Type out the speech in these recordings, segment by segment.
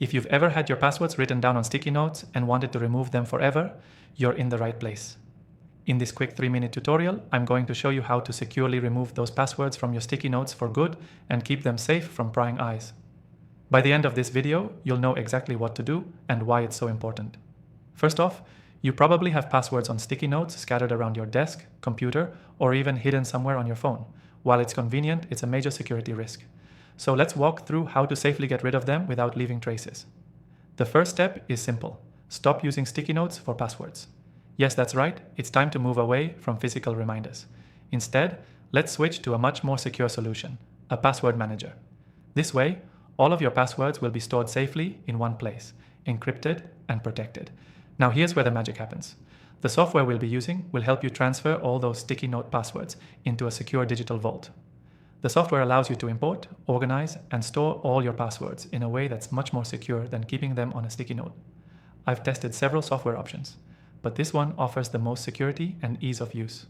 If you've ever had your passwords written down on sticky notes and wanted to remove them forever, you're in the right place. In this quick 3-minute tutorial, I'm going to show you how to securely remove those passwords from your sticky notes for good and keep them safe from prying eyes. By the end of this video, you'll know exactly what to do and why it's so important. First off, you probably have passwords on sticky notes scattered around your desk, computer, or even hidden somewhere on your phone. While it's convenient, it's a major security risk. So let's walk through how to safely get rid of them without leaving traces. The first step is simple. Stop using sticky notes for passwords. Yes, that's right, it's time to move away from physical reminders. Instead, let's switch to a much more secure solution, a password manager. This way, all of your passwords will be stored safely in one place, encrypted and protected. Now here's where the magic happens. The software we'll be using will help you transfer all those sticky note passwords into a secure digital vault. The software allows you to import, organize, and store all your passwords in a way that's much more secure than keeping them on a sticky note. I've tested several software options, but this one offers the most security and ease of use.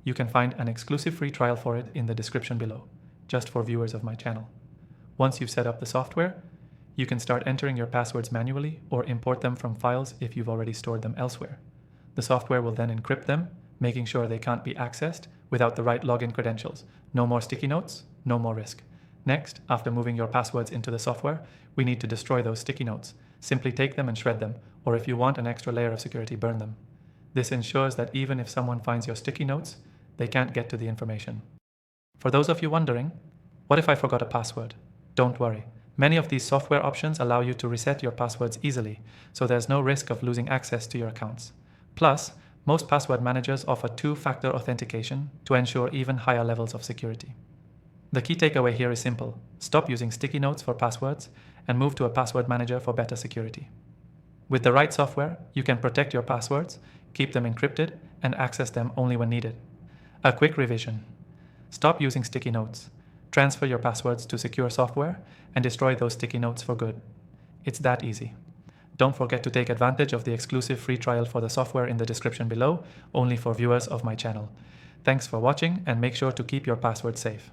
You can find an exclusive free trial for it in the description below, just for viewers of my channel. Once you've set up the software, you can start entering your passwords manually or import them from files if you've already stored them elsewhere. The software will then encrypt them, making sure they can't be accessed without the right login credentials. No more sticky notes, no more risk. Next, after moving your passwords into the software, we need to destroy those sticky notes. Simply take them and shred them, or if you want an extra layer of security, burn them. This ensures that even if someone finds your sticky notes, they can't get to the information. For those of you wondering, what if I forgot a password? Don't worry. Many of these software options allow you to reset your passwords easily, so there's no risk of losing access to your accounts. Plus, most password managers offer two-factor authentication to ensure even higher levels of security. The key takeaway here is simple. Stop using sticky notes for passwords and move to a password manager for better security. With the right software, you can protect your passwords, keep them encrypted, and access them only when needed. A quick revision. Stop using sticky notes. Transfer your passwords to secure software and destroy those sticky notes for good. It's that easy. Don't forget to take advantage of the exclusive free trial for the software in the description below, only for viewers of my channel. Thanks for watching and make sure to keep your passwords safe.